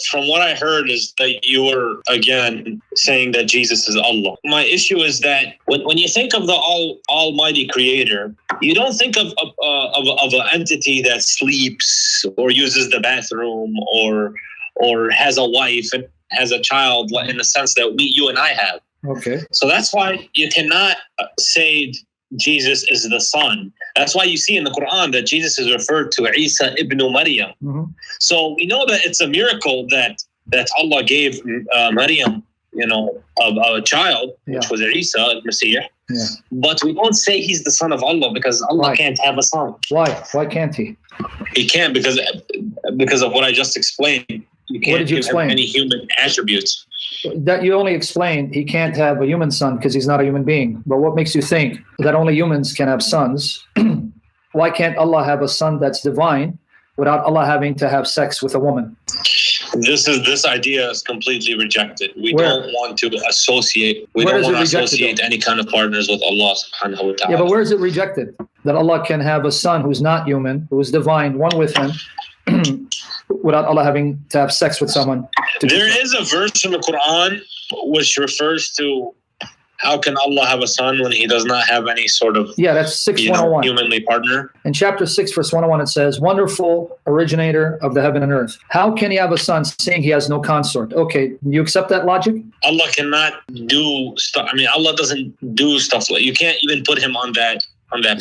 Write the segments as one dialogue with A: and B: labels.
A: from what I heard is that you were, again, saying that Jesus is Allah. My issue is that when you think of the Almighty Creator, you don't think of an entity that sleeps or uses the bathroom or has a wife and has a child in the sense that you and I have.
B: Okay.
A: So that's why you cannot say Jesus is the son. That's why you see in the Quran that Jesus is referred to Isa ibn Maryam.
B: Mm-hmm.
A: So we know that it's a miracle that Allah gave Maryam, a child, which was Isa al-Masih.
B: Yeah.
A: But we don't say he's the son of Allah because Allah can't have a son.
B: Why? Why can't he?
A: He can't because of what I just explained. You can't give him any human attributes.
B: That you only explained he can't have a human son because he's not a human being. But what makes you think that only humans can have sons? Why can't Allah have a son that's divine without Allah having to have sex with a woman?
A: This idea is completely rejected. We don't want to associate. We don't want to associate any kind of partners with Allah subhanahu wa ta'ala.
B: Yeah, but where is it rejected? That Allah can have a son who's not human, who is divine, one with him, without Allah having to have sex with someone.
A: There is a verse in the Quran which refers to how can Allah have a son when he does not have any sort of
B: that's 6:101.
A: Humanly partner.
B: In chapter 6, verse 101, it says, wonderful originator of the heaven and earth. How can he have a son seeing he has no consort? Okay, you accept that logic?
A: Allah cannot do stuff. I mean, Allah doesn't do stuff like you can't even put him on that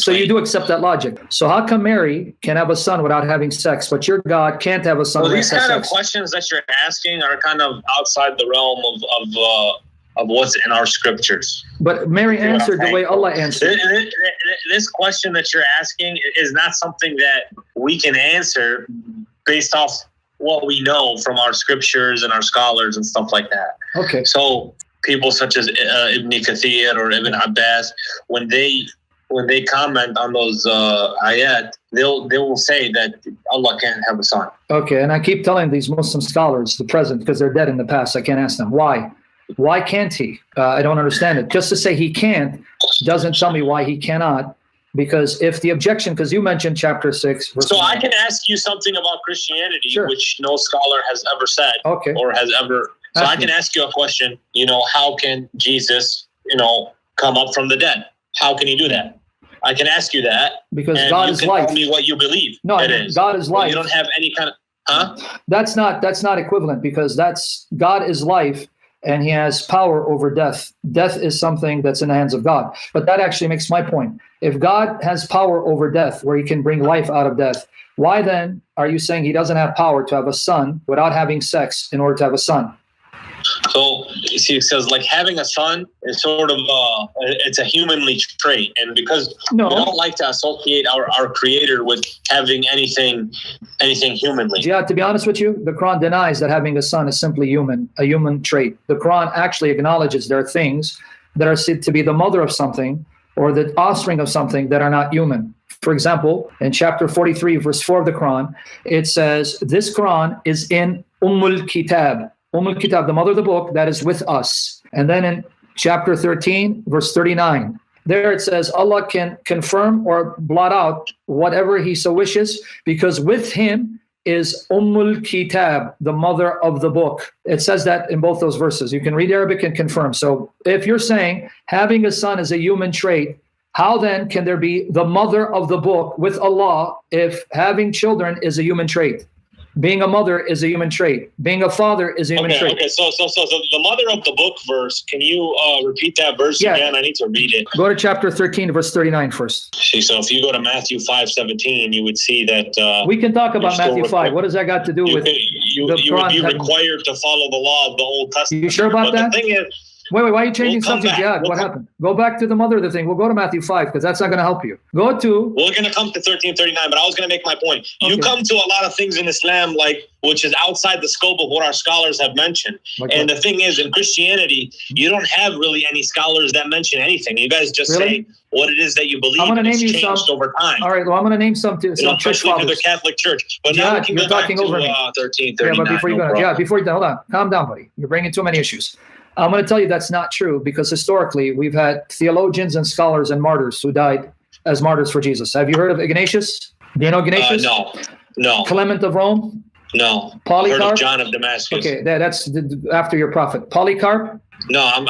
B: So you do accept that logic. So how come Mary can have a son without having sex, but your God can't have a son without sex?
A: These kind of questions that you're asking are kind of outside the realm of what's in our scriptures.
B: But Mary answered the way Allah answered.
A: This question that you're asking is not something that we can answer based off what we know from our scriptures and our scholars and stuff like that.
B: Okay.
A: So people such as Ibn Kathir or Ibn Abbas, when they comment on those ayat, they will say that Allah can't have a son.
B: Okay, and I keep telling these Muslim scholars, the present, because they're dead in the past, I can't ask them, why? Why can't he? I don't understand it. Just to say he can't doesn't tell me why he cannot. Because if the objection, because you mentioned chapter 6.
A: So I can ask you something about Christianity, which no scholar has ever said or has ever. So I can ask you a question, how can Jesus, come up from the dead? How can he do that? I can ask you that.
B: Because God is life.
A: Tell me what you believe.
B: No,
A: it is.
B: God is life.
A: You don't have any kind of,
B: That's not equivalent because God is life. And he has power over death. Death is something that's in the hands of God. But that actually makes my point. If God has power over death, where he can bring life out of death, why then are you saying he doesn't have power to have a son without having sex in order to have a son?
A: So you see, it says like having a son is sort of it's a humanly trait, and because we don't like to associate our Creator with having anything humanly.
B: Yeah, to be honest with you, the Quran denies that having a son is simply a human trait. The Quran actually acknowledges there are things that are said to be the mother of something or the offspring of something that are not human. For example, in chapter 43, verse 4 of the Quran, it says, this Quran is in Kitab, the mother of the book that is with us. And then in chapter 13, verse 39, there it says Allah can confirm or blot out whatever he so wishes because with him is Kitab, the mother of the book. It says that in both those verses. You can read Arabic and confirm. So if you're saying having a son is a human trait, how then can there be the mother of the book with Allah if having children is a human trait? Being a mother is a human trait. Being a father is a human trait.
A: Okay, so the mother of the book verse, can you repeat that verse again? I need to read it.
B: Go to chapter 13, verse 39 first.
A: See, so if you go to Matthew 5:17, you would see that...
B: we can talk about Matthew 5. What does that got to do with
A: you would be required to follow the law of the Old Testament.
B: You sure about that?
A: The thing is...
B: Wait, why are you changing subject, Jihad? What happened? Go back to the mother of the thing. We'll go to Matthew 5 because that's not going to help you. We're going
A: to come to 1339, but I was going to make my point. You come to a lot of things in Islam, which is outside the scope of what our scholars have mentioned. And the thing is, in Christianity, you don't have really any scholars that mention anything. You guys just say what it is that you believe.
B: I'm going to name you some
A: over time.
B: All right, well, I'm going to name some too.
A: Especially to the Catholic Church. But now we can go back to 1339.
B: Yeah, but before you go, hold on. Calm down, buddy. You're bringing too many issues. I'm going to tell you that's not true because historically we've had theologians and scholars and martyrs who died as martyrs for Jesus. Have you heard of Ignatius? Do you know Ignatius?
A: No.
B: Clement of Rome?
A: No.
B: Polycarp?
A: Heard of John of Damascus.
B: Okay, that's after your prophet. Polycarp?
A: No, I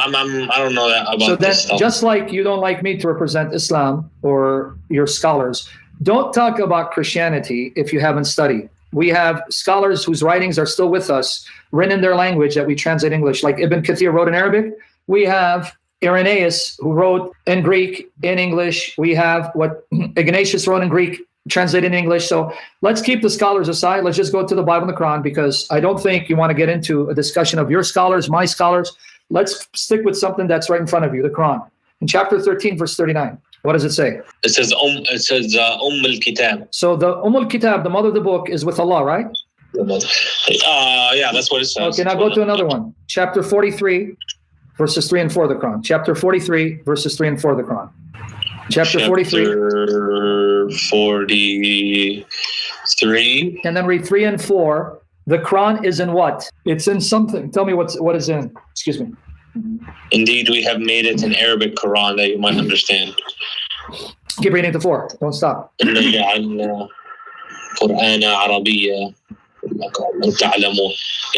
A: don't know that about
B: so then,
A: this stuff.
B: Just like you don't like me to represent Islam or your scholars, don't talk about Christianity if you haven't studied. We have scholars whose writings are still with us, written in their language that we translate English, like Ibn Kathir wrote in Arabic. We have Irenaeus, who wrote in Greek, in English. We have what Ignatius wrote in Greek, translated in English. So let's keep the scholars aside. Let's just go to the Bible and the Quran, because I don't think you want to get into a discussion of your scholars, my scholars. Let's stick with something that's right in front of you, the Quran. In chapter 13, verse 39, what does it say?
A: It says al-Kitab.
B: So the al-Kitab, the mother of the book, is with Allah, right?
A: Yeah, that's what it says.
B: Okay, now go to another one. Chapter 43, verses 3 and 4 of the Quran. Chapter 43, verses 3 and 4 of the Quran. Chapter 43.
A: 43.
B: And then read 3 and 4. The Quran is in what? It's in something. Tell me what is in. Excuse me.
A: Indeed, we have made it an Arabic Quran that you might understand.
B: Keep reading to 4. Don't stop.
A: Yeah,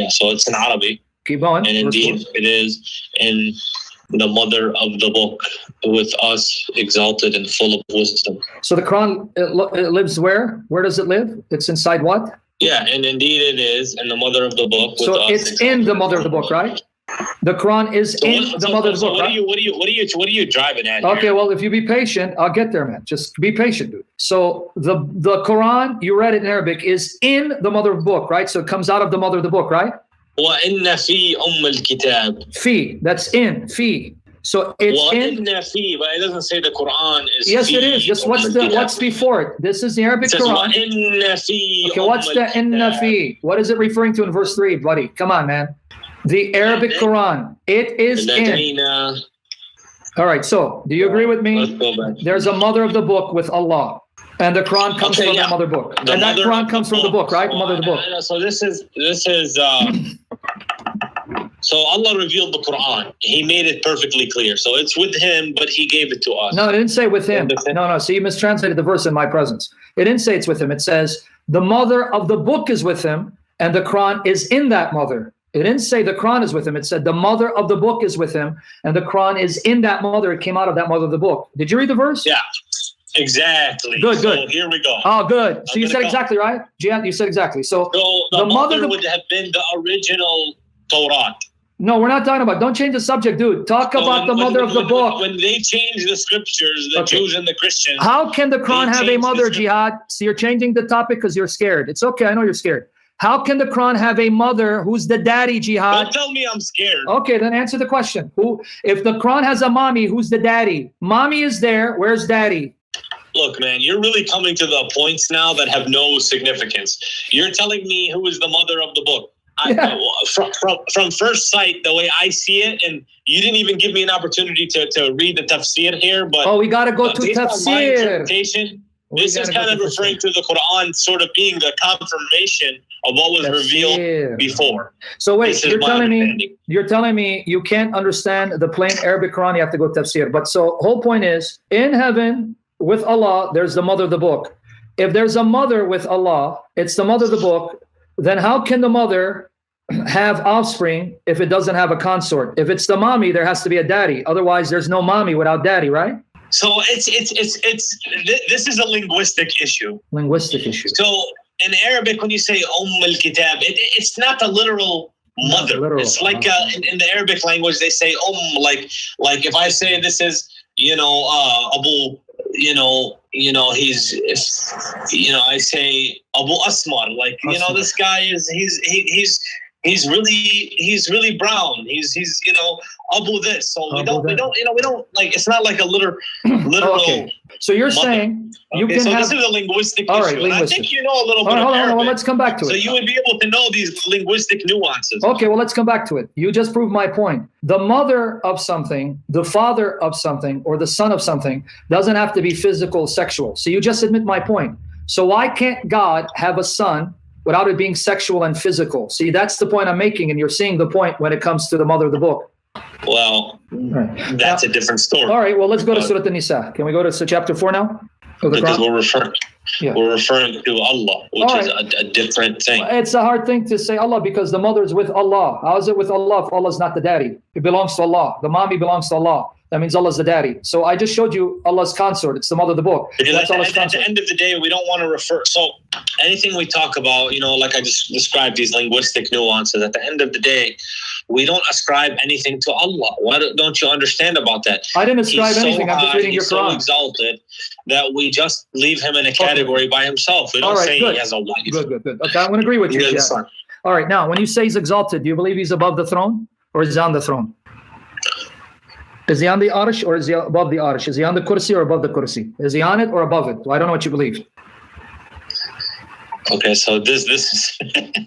A: so it's in Arabic.
B: Keep going.
A: And indeed, it is in the mother of the book, with us exalted and full of wisdom.
B: So the Quran, it lives where? Where does it live? It's inside what?
A: Yeah, and indeed it is in the mother of the book. With
B: so
A: us
B: it's
A: exalted.
B: in the mother of the book, right? The Quran is in the mother of the book, right?
A: What are you driving at?
B: Okay, well, if you be patient, I'll get there, man. Just be patient, dude. So the Quran, you read it in Arabic, is in the mother of the book, right? So it comes out of the mother of the book, right?
A: وَإِنَّ فِي الْكِتَابِ.
B: Fi, that's in, fi. So it's in.
A: فِي, but it doesn't say the Quran is.
B: Yes, it is. Just what's before it? This is the Arabic Quran. Okay, what's the inna fi? What is it referring to in verse 3, buddy? Come on, man. The Arabic Quran. It is in. All right, so do you agree with me? There's a mother of the book with Allah. And the Quran comes from the mother book. And that Quran comes from the book, right? The mother of the book.
A: So this is so Allah revealed the Quran. He made it perfectly clear. So it's with him, but he gave it to us.
B: No, it didn't say with him. No. So you mistranslated the verse in my presence. It didn't say it's with him. It says the mother of the book is with him, and the Quran is in that mother. It didn't say the Quran is with him. It said the mother of the book is with him, and the Quran is in that mother. It came out of that mother of the book. Did you read the verse?
A: Yeah. Exactly.
B: Good.
A: So here we go.
B: Oh, good. So you said exactly right? Jihad, you said exactly. So
A: the mother would have been the original Torah.
B: No, we're not talking about. Don't change the subject, dude. Talk about the mother of the book.
A: When they change the scriptures, the Jews and the Christians.
B: How can the Quran have a mother, Jihad? So you're changing the topic because you're scared. It's okay. I know you're scared. How can the Quran have a mother who's the daddy, Jihad?
A: Don't tell me I'm scared.
B: Okay, then answer the question. If the Quran has a mommy, who's the daddy? Mommy is there. Where's daddy?
A: Look, man, you're really coming to the points now that have no significance. You're telling me who is the mother of the book. From first sight, the way I see it, and you didn't even give me an opportunity to read the tafsir here. But
B: we got to go to tafsir.
A: My interpretation, this is kind of referring to the Quran sort of being the confirmation of what was revealed before.
B: So wait, you're telling me you can't understand the plain Arabic Quran, you have to go tafsir. But so whole point is, in heaven with Allah, there's the mother of the book. If there's a mother with Allah, it's the mother of the book. Then how can the mother have offspring if it doesn't have a consort? If it's the mommy, there has to be a daddy. Otherwise, there's no mommy without daddy, right?
A: So this is a linguistic issue.
B: Linguistic issue.
A: So in Arabic, when you say al-Kitab, it's not a literal mother. It's like in the Arabic language, they say like if I say this is, Abu, he's, I say Abu Asmar, like, this guy is, he's really brown. He's Abu this. So we don't like, it's not like a literal.
B: Okay. So you're saying you can have.
A: This is a linguistic issue.
B: Right, linguistic.
A: I think you know a little bit of
B: Hold
A: Arabic.
B: on, let's come back to it.
A: So you would be able to know these linguistic nuances.
B: Okay, well, let's come back to it. You just proved my point. The mother of something, the father of something, or the son of something doesn't have to be physical, sexual. So you just admit my point. So why can't God have a son without it being sexual and physical? See, that's the point I'm making, and you're seeing the point when it comes to the mother of the book.
A: Well, that's a different story.
B: All right, well, let's go to Surah An-Nisa. Can we go to chapter 4 now?
A: because
B: Quran?
A: we're referring to Allah, which is a different thing.
B: It's a hard thing to say Allah because the mother is with Allah. How is it with Allah if Allah is not the daddy? It belongs to Allah. The mommy belongs to Allah. That means Allah is the daddy. So I just showed you Allah's consort. It's the mother of the book.
A: Because at the end of the day, we don't want to refer. So anything we talk about, like I just described these linguistic nuances, at the end of the day, we don't ascribe anything to Allah. Why don't you understand about that?
B: I didn't ascribe anything. I'm just reading your Quran.
A: He's so exalted that we just leave him in a category by himself. We don't say he has a wife.
B: Good. Okay, I'm going to agree with you. All right, now, when you say he's exalted, do you believe he's above the throne or is he on the throne? Is he on the arsh or is he above the arsh? Is he on the kursi or above the kursi? Is he on it or above it? I don't know what you believe.
A: Okay, so this is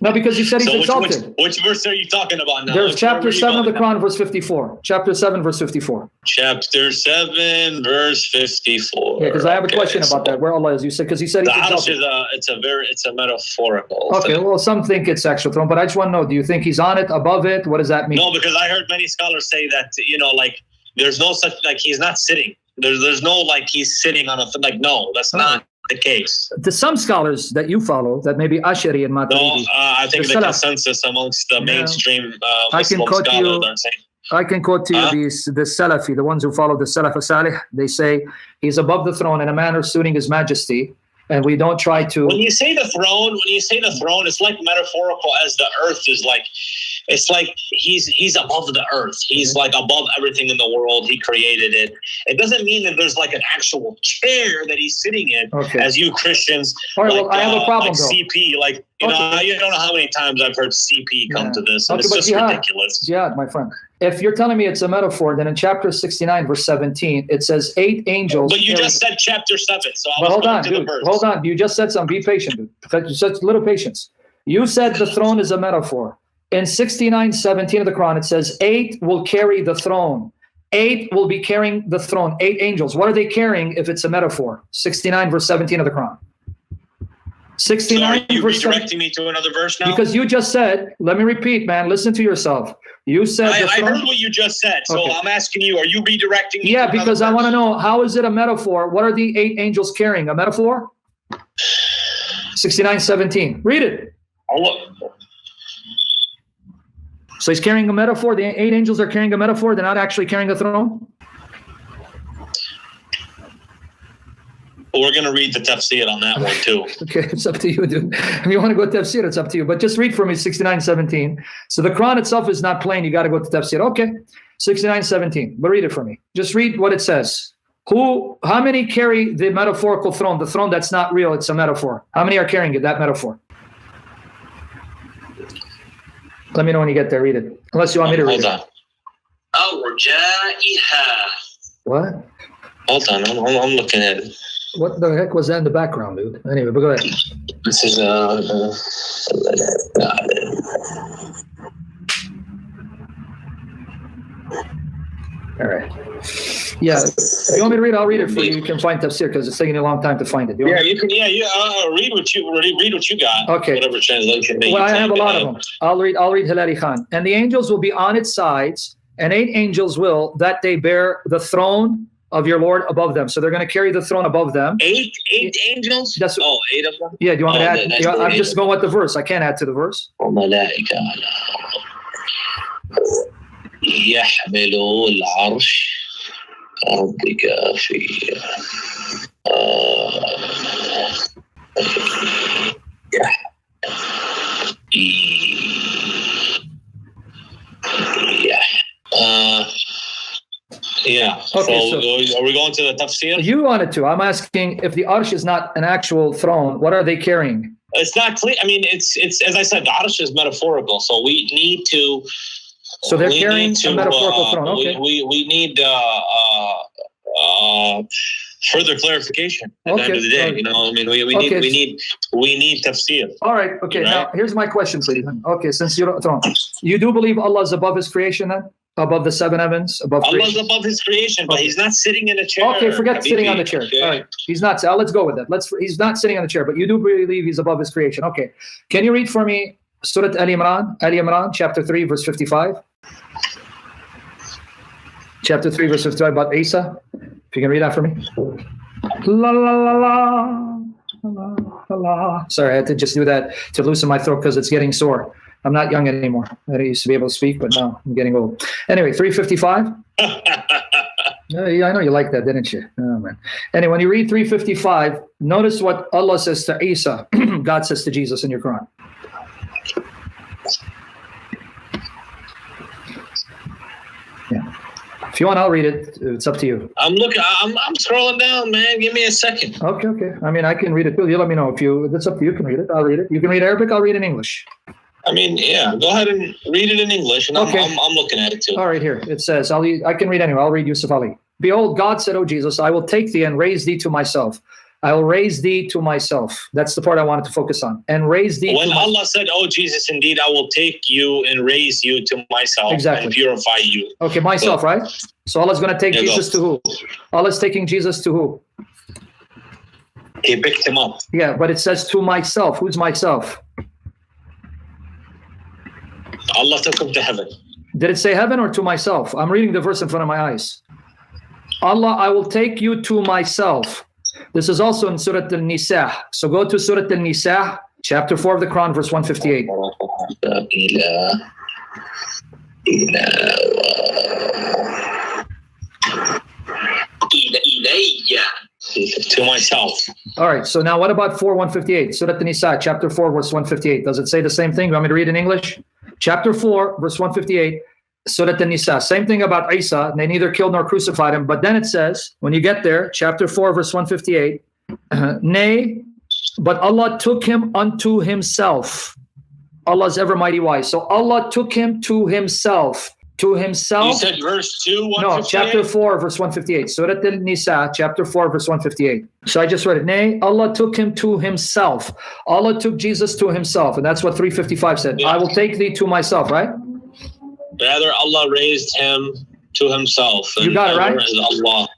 B: no, because you said he's exalted.
A: Which verse are you talking about now?
B: There's chapter 7 of the Quran, verse 54. Chapter 7, verse 54.
A: Chapter 7, verse 54.
B: Yeah, because I have a question about that. Where Allah is? You said because he said he's exalted.
A: It's a metaphorical.
B: Okay,
A: thing.
B: Well, some think it's actual throne, but I just want to know: do you think he's on it, above it? What does that mean?
A: No, because I heard many scholars say that there's no such he's not sitting. There's no he's sitting on a no, that's not the case.
B: To some scholars that you follow, that maybe Ash'ari and Maturidi.
A: No, I think the consensus amongst the mainstream Muslim scholars are saying.
B: I can quote to you the Salafi, the ones who follow the Salaf Salih. They say he's above the throne in a manner suiting his majesty, and we don't try to.
A: When you say the throne, it's like metaphorical as the earth is it's like he's above the earth. He's above everything in the world. He created it. It doesn't mean that there's an actual chair that he's sitting in, as you Christians.
B: All right, well, I have a problem,
A: CP, you don't know how many times I've heard CP come to this, and it's just ridiculous.
B: Jihad, my friend. If you're telling me it's a metaphor, then in chapter 69, verse 17, it says 8 angels.
A: But you just said chapter 7, so
B: hold on. You just said something. Be patient, dude. Just a little patience. You said the throne is a metaphor. In 69:17 of the Quran, it says 8 will carry the throne. 8 will be carrying the throne. 8 angels. What are they carrying if it's a metaphor? 69 verse 17 of the Quran. 69
A: so are you
B: verse
A: redirecting me to another verse now?
B: Because you just said, let me repeat, man, listen to yourself. You said
A: I heard what you just said, so I'm asking you, are you redirecting me?
B: Yeah, because I want to know, how is it a metaphor? What are the 8 angels carrying? A metaphor? 69:17. Read it. So he's carrying a metaphor. The 8 angels are carrying a metaphor. They're not actually carrying a throne.
A: We're going to read the tafsir on that one too.
B: Okay, it's up to you, dude. If you want to go to tafsir, it's up to you. But just read for me 69:17. So the Quran itself is not plain. You got to go to tafsir. Okay, 69:17. But read it for me. Just read what it says. How many carry the metaphorical throne? The throne that's not real. It's a metaphor. How many are carrying it? That metaphor. Let me know when you get there. Read it. Unless you want me to read it. What?
A: Hold on. I'm looking at it.
B: What the heck was that in the background, dude? Anyway, but go ahead.
A: This is
B: all right. Yeah. If you want me to read, I'll read it for you. You can find tafsir because it's taking a long time to find it.
A: You can. Read what you got.
B: Okay.
A: Whatever translation.
B: Well, I have a lot of them. I'll read Hilali Khan. And the angels will be on its sides, and 8 angels will that they bear the throne of your Lord above them. So they're going to carry the throne above them.
A: 8 angels? 8 of them?
B: Yeah, do you want me to add? I'm just going with the verse. I can't add to the verse.
A: يحملوا العرش ربك في Yeah.
B: Okay,
A: so are we going to the tafsir?
B: You wanted to. I'm asking if the arsh is not an actual throne, what are they carrying?
A: It's not clear. I mean, it's as I said, the arsh is metaphorical, so we need to.
B: So they're carrying a metaphorical throne. Okay.
A: We need further clarification at the end of the day. We need tafsir.
B: All right. Okay. Right? Now here's my question for you. Okay, since you don't, you do believe Allah is above His creation, then above the 7 heavens, above.
A: Allah is above His creation, but He's not sitting in a chair.
B: Okay, forget sitting on the chair. Okay. All right, He's not. Let's go with that. He's not sitting on the chair, but you do believe He's above His creation. Okay, can you read for me Surah Ali Imran, chapter 3, verse 55? Chapter 3, verse 55 about Isa. If you can read that for me. La la la la. La, la, la. Sorry, I had to just do that to loosen my throat because it's getting sore. I'm not young anymore. I used to be able to speak, but now I'm getting old. Anyway, 355. Yeah, I know you like that, didn't you? Oh, man. Anyway, when you read 355, notice what Allah says to Isa. God says to Jesus in your Quran. Yeah. If you want, I'll read it. It's up to you.
A: I'm looking. I'm scrolling down, man. Give me a second.
B: Okay. I mean, I can read it too. You let me know if it's up to you. You can read it. I'll read it. You can read Arabic. I'll read in English.
A: I mean, yeah. Go ahead and read it in English, and
B: okay.
A: I'm looking at it too.
B: All right, here it says. I can read anyway. I'll read Yusuf Ali. Behold, God said, "O Jesus, I will take thee and raise thee to myself. I will raise thee to myself." That's the part I wanted to focus on. And raise thee.
A: When Allah said, "Oh Jesus, indeed, I will take you and raise you to myself and purify you."
B: Okay, myself, right? So Allah's going to take Jesus to who? Allah's taking Jesus to who?
A: He picked him up.
B: Yeah, but it says to myself. Who's myself?
A: Allah took him to heaven.
B: Did it say heaven or to myself? I'm reading the verse in front of my eyes. Allah, I will take you to myself. This is also in Surah Al-Nisa. So go to Surah Al-Nisa, chapter 4 of the Quran, verse 158.
A: To myself.
B: All right, so now what about 4:158? Surah An-Nisa, chapter 4, verse 158. Does it say the same thing? You want me to read in English? Chapter 4, verse 158, Surah An-Nisa. Same thing about Isa. They neither killed nor crucified him. But then it says, when you get there, chapter 4, verse 158, nay, but Allah took him unto himself. Allah is ever mighty wise. So Allah took him to himself. To himself.
A: You said verse 2, 158?
B: No, chapter 4, verse 158. Surah An-Nisa, chapter 4, verse 158. So I just read it. Nay, Allah took him to himself. Allah took Jesus to himself. And that's what 355 said. Yeah. I will take thee to myself, right?
A: Rather, Allah raised him to himself.
B: You got it, right?
A: Allah.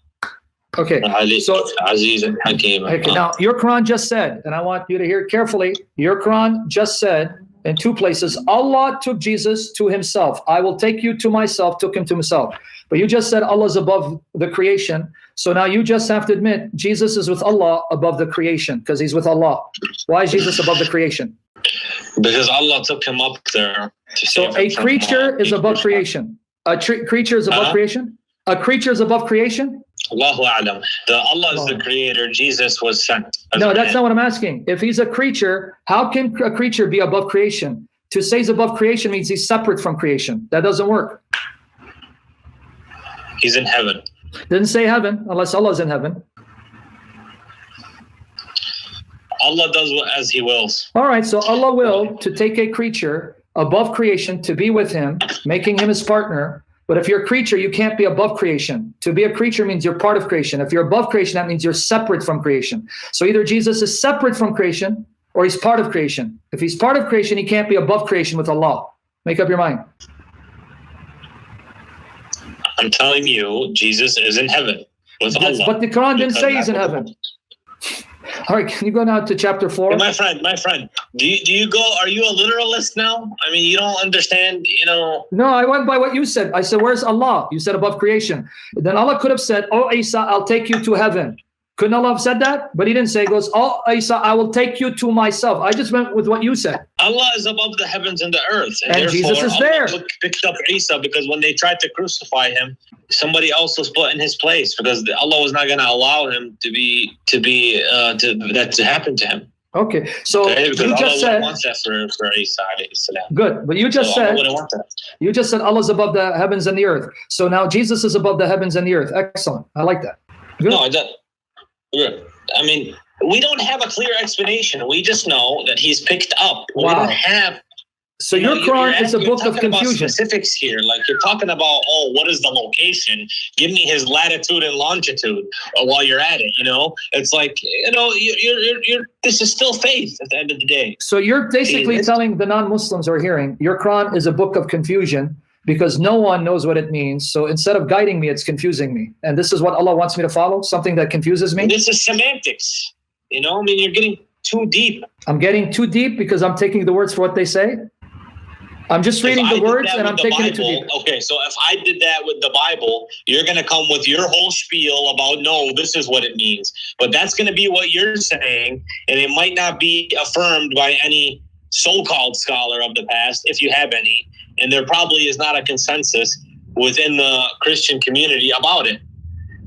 B: Okay. So,
A: Aziz and Hakim.
B: Okay, now your Quran just said, and I want you to hear it carefully, your Quran just said, in two places, Allah took Jesus to himself. I will take you to myself, took him to himself. But you just said Allah is above the creation. So now you just have to admit Jesus is with Allah above the creation because he's with Allah. Why is Jesus above the creation?
A: Because Allah took him up there.
B: So a creature is above creation. A creature is above creation? A creature is above creation?
A: Allahu A'lam. Allah is the creator. Jesus was sent.
B: No, that's not what I'm asking. If he's a creature, how can a creature be above creation? To say he's above creation means he's separate from creation. That doesn't work.
A: He's in heaven.
B: Didn't say heaven, unless Allah's in heaven.
A: Allah does as he wills.
B: All right, so Allah will to take a creature above creation to be with him, making him his partner. But if you're a creature, you can't be above creation. To be a creature means you're part of creation. If you're above creation, that means you're separate from creation. So either Jesus is separate from creation or he's part of creation. If he's part of creation, he can't be above creation with Allah. Make up your mind.
A: I'm telling you, Jesus is in heaven with Allah.
B: But the Quran didn't say he's in heaven. All right, can you go now to chapter 4?
A: Hey, my friend, do you go, are you a literalist now? I mean, you don't understand,
B: No, I went by what you said. I said, where's Allah? You said above creation. Then Allah could have said, oh, Isa, I'll take you to heaven. Couldn't Allah have said that? But he didn't say, he goes, oh, Isa, I will take you to myself. I just went with what you said.
A: Allah is above the heavens and the earth.
B: And Jesus is there.
A: Allah picked up Isa because when they tried to crucify him, somebody else was put in his place because Allah was not going to allow him that to happen to him.
B: Okay, so you just said
A: wants that for Isa alayhi salam.
B: Good, but you just said Allah is above the heavens and the earth. So now Jesus is above the heavens and the earth. Excellent, I like that. Good.
A: No, I mean, we don't have a clear explanation. We just know that he's picked up.
B: Wow.
A: We don't have.
B: So your Quran is a book of confusion.
A: About specifics here, like you're talking about, what is the location? Give me his latitude and longitude while you're at it. It's like you're. This is still faith at the end of the day.
B: So you're basically telling the non-Muslims who are hearing your Quran is a book of confusion because no one knows what it means. So instead of guiding me, it's confusing me. And this is what Allah wants me to follow, something that confuses me.
A: This is semantics. I mean, you're getting too deep.
B: I'm getting too deep because I'm taking the words for what they say. I'm just reading the words and I'm taking it to
A: Bible,
B: deep.
A: okay, so if I did that with the Bible, you're going to come with your whole spiel about, no, this is what it means. But that's going to be what you're saying, and it might not be affirmed by any so-called scholar of the past, if you have any, and there probably is not a consensus within the Christian community about it.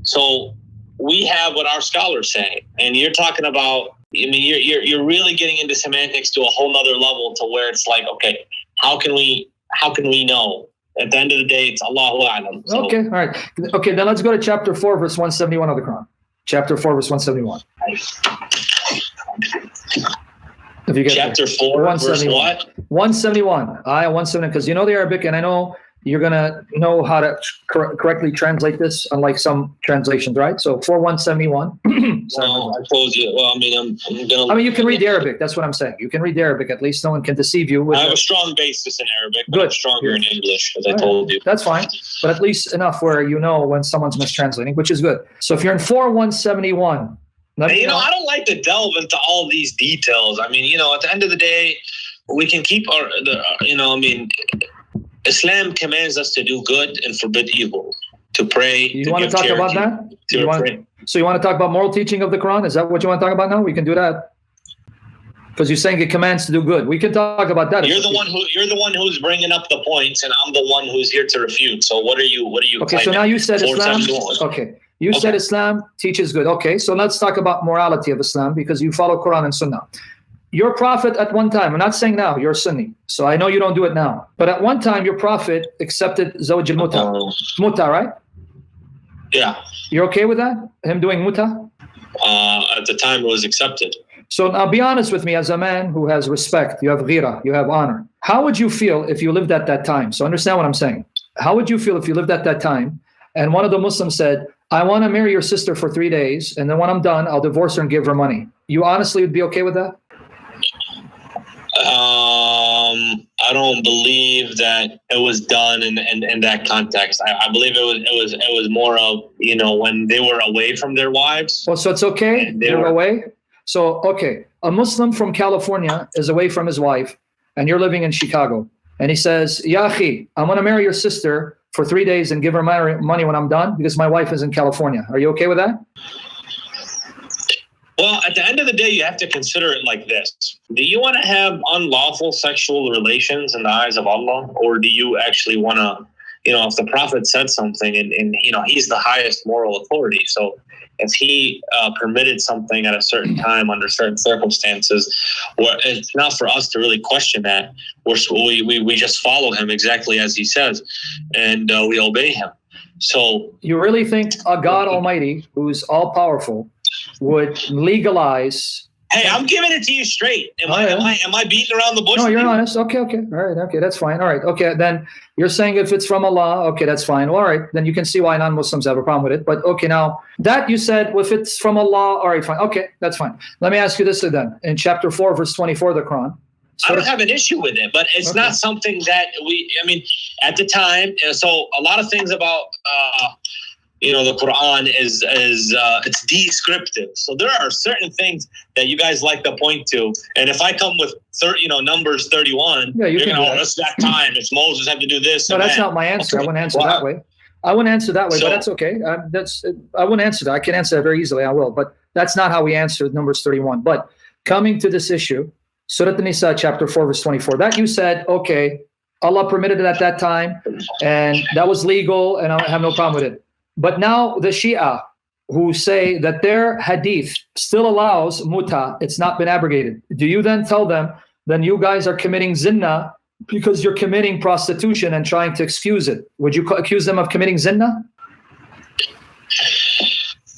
A: So we have what our scholars say, and you're talking about, I mean, you're really getting into semantics to a whole nother level, to where it's like, okay, how can we know? At the end of the day, it's Allahu A'lam. So,
B: okay, all right. Okay, then let's go to chapter 4, verse 171 of the Quran. Chapter 4, verse 171. If you get
A: chapter 4, verse what?
B: 171. Ayah 171, because you know the Arabic, and I know you're going to know how to correctly translate this, unlike some translations, right? So 4171.
A: Well, I told you. Well, I mean, I'm going to...
B: I mean, you can read the Arabic. That's what I'm saying. You can read the Arabic. At least no one can deceive you.
A: I have a strong basis in Arabic, but
B: Good.
A: I'm stronger in English, as I told you.
B: That's fine. But at least enough where you know when someone's mistranslating, which is good. So if you're in 4171...
A: I don't like to delve into all these details. I mean, at the end of the day, we can keep Islam commands us to do good and forbid evil, to pray.
B: You want to talk about that? So you want to talk about moral teaching of the Quran? Is that what you want to talk about now? We can do that. Because you're saying it commands to do good. We can talk about that.
A: You're the one who's bringing up the points, and I'm the one who's here to refute. So what are you?
B: Okay, so now you said Islam. Okay. You said Islam teaches good. Okay, so let's talk about morality of Islam, because you follow Quran and Sunnah. Your prophet at one time, I'm not saying now, you're Sunni, so I know you don't do it now. But at one time, your prophet accepted Zawj al-Muta. Muta, right?
A: Yeah.
B: You're okay with that? Him doing Muta?
A: At the time, it was accepted.
B: So now be honest with me, as a man who has respect, you have ghira, you have honor. How would you feel if you lived at that time? So understand what I'm saying. How would you feel if you lived at that time and one of the Muslims said, I want to marry your sister for 3 days, and then when I'm done, I'll divorce her and give her money? You honestly would be okay with that?
A: I don't believe that it was done in that context. I believe it was more of, when they were away from their wives.
B: Oh, so it's okay? They're away? So, okay, a Muslim from California is away from his wife, and you're living in Chicago. And he says, Ya akhi, I want to marry your sister for 3 days and give her money when I'm done, because my wife is in California. Are you okay with that?
A: Well, at the end of the day, you have to consider it like this. Do you want to have unlawful sexual relations in the eyes of Allah? Or do you actually want to, if the Prophet said something and he's the highest moral authority. So if he permitted something at a certain time under certain circumstances, it's not for us to really question that. We just follow him exactly as he says, and we obey him. So
B: you really think a God Almighty, who's all powerful, would legalize?
A: Hey, I'm giving it to you straight. Am I beating around the bush?
B: No, you're honest. Okay. All right. Okay, that's fine. All right. Okay, then you're saying if it's from Allah, okay, that's fine. Well, all right, then you can see why non-Muslims have a problem with it. But okay, now that you said, well, if it's from Allah, all right, fine. Okay, that's fine. Let me ask you this then. In chapter 4, verse 24 of the Quran.
A: I don't have an issue with it, but it's not something that at the time, so a lot of things about the Quran is it's descriptive. So there are certain things that you guys like to point to, and if I come with Numbers 31,
B: yeah, you're
A: gonna it's that time. It's Moses had to do this.
B: No, that's not my answer. I wouldn't answer that way. I wouldn't answer that way, but that's okay. I wouldn't answer that. I can answer that very easily. I will, but that's not how we answer Numbers 31. But coming to this issue, Surah An-Nisa, chapter 4, verse 24. That you said, okay, Allah permitted it at that time, and that was legal, and I have no problem with it. But now the Shia, who say that their hadith still allows muta, it's not been abrogated. Do you then tell them, then you guys are committing zina because you're committing prostitution and trying to excuse it? Would you accuse them of committing zina?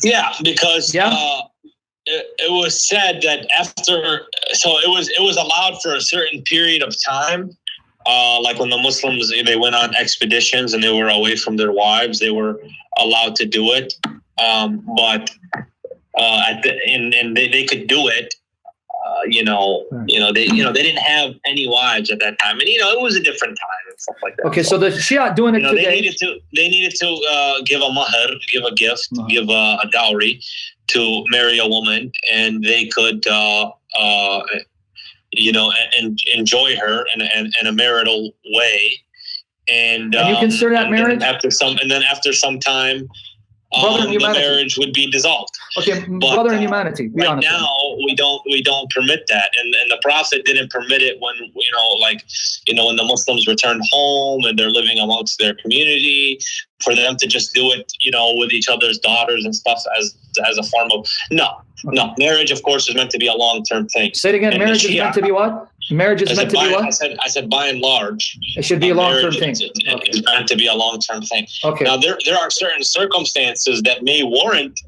A: Yeah, because it was said that it was allowed for a certain period of time. Like when the Muslims, they went on expeditions and they were away from their wives, they were allowed to do it. But they could do it. They didn't have any wives at that time, and it was a different time and stuff like that.
B: Okay, so the Shia doing it today.
A: They needed to give a mahr, give a gift, give a dowry to marry a woman, and they could and enjoy her in a marital way. And
B: you consider that marriage?
A: After some time, the marriage would be dissolved.
B: Okay, but, brother in humanity. Be
A: right
B: honest.
A: Now we don't permit that, and the Prophet didn't permit it when when the Muslims return home and they're living amongst their community, for them to just do it with each other's daughters and stuff as a form of no. Marriage, of course, is meant to be a long-term thing.
B: Say it again. Marriage is meant to be what? Marriage is meant to be what?
A: I said by and large,
B: it should be a long-term thing.
A: It's meant to be a long-term thing.
B: Okay.
A: Now there are certain circumstances that may warrant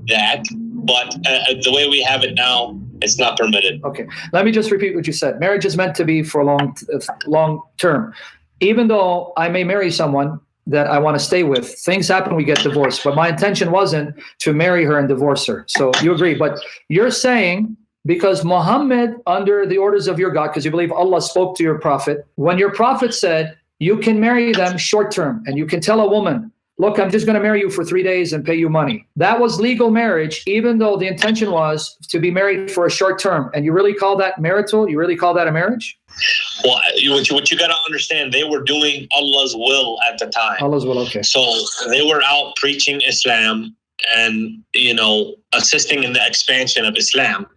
A: that, but the way we have it now, it's not permitted.
B: Okay. Let me just repeat what you said. Marriage is meant to be for long term. Even though I may marry someone that I want to stay with, things happen, we get divorced. But my intention wasn't to marry her and divorce her. So you agree. But you're saying because Muhammad, under the orders of your God, because you believe Allah spoke to your prophet, when your prophet said, you can marry them short term, and you can tell a woman, look, I'm just going to marry you for 3 days and pay you money. That was legal marriage, even though the intention was to be married for a short term. And you really call that marital? You really call that a marriage?
A: Well, what you got to understand, they were doing Allah's will at the time.
B: Allah's will, okay.
A: So they were out preaching Islam and, assisting in the expansion of Islam.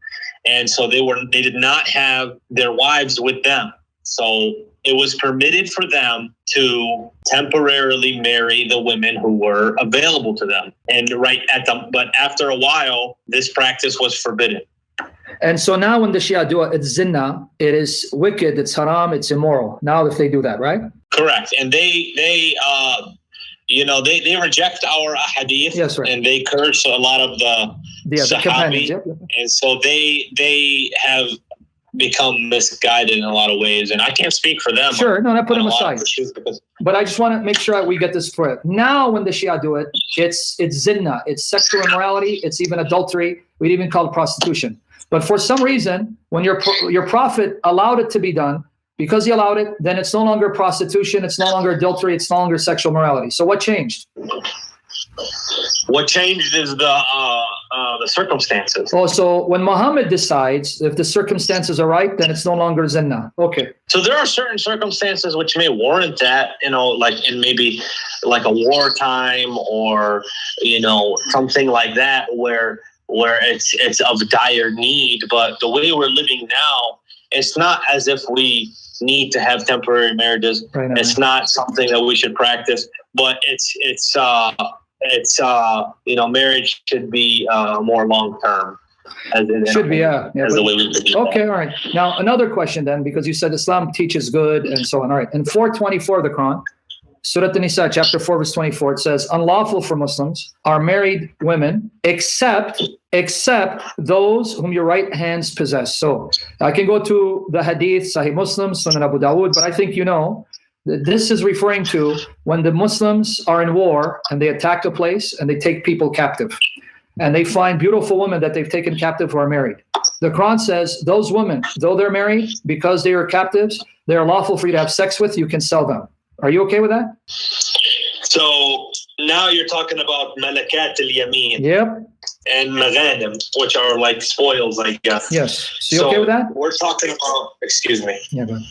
A: And so they did not have their wives with them. So it was permitted for them to temporarily marry the women who were available to them. But after a while, this practice was forbidden.
B: And so now when the Shia do it, it's zina, it is wicked, it's haram, it's immoral. Now if they do that, right?
A: Correct. And they reject our hadith.
B: Yes, right.
A: And they curse a lot of the Sahabi.
B: Yep.
A: And so they have become misguided in a lot of ways. And I can't speak for them.
B: Sure, no, put them aside. But I just want to make sure we get this correct. Now when the Shia do it, it's zina, it's sexual immorality, it's even adultery. We'd even call it prostitution. But for some reason, when your prophet allowed it to be done, because he allowed it, then it's no longer prostitution, it's no longer adultery, it's no longer sexual morality. So what changed?
A: What changed is the circumstances.
B: Oh, so when Muhammad decides if the circumstances are right, then it's no longer zina. Okay.
A: So there are certain circumstances which may warrant that, like in maybe like a wartime or, something like that where it's of dire need. But the way we're living now, it's not as if we need to have temporary marriages.
B: Right.
A: It's not something that we should practice, but marriage should be more long term.
B: Should be, yeah.
A: The way we do
B: okay, all right. Now another question then, because you said Islam teaches good and so on. All right. In 424 of the Quran, Surah An-Nisa, chapter 4, verse 24, it says, unlawful for Muslims are married women except those whom your right hands possess. So I can go to the Hadith, Sahih Muslim, Sunan Abu Dawud, but I think that this is referring to when the Muslims are in war and they attack a place and they take people captive. And they find beautiful women that they've taken captive who are married. The Quran says those women, though they're married, because they are captives, they are lawful for you to have sex with, you can sell them. Are you okay with that?
A: So now you're talking about malakat al-yamin.
B: Yep.
A: And maghanim, which are like spoils, I guess.
B: Yes. So you okay with that?
A: We're talking about, excuse me.
B: Yeah, go ahead.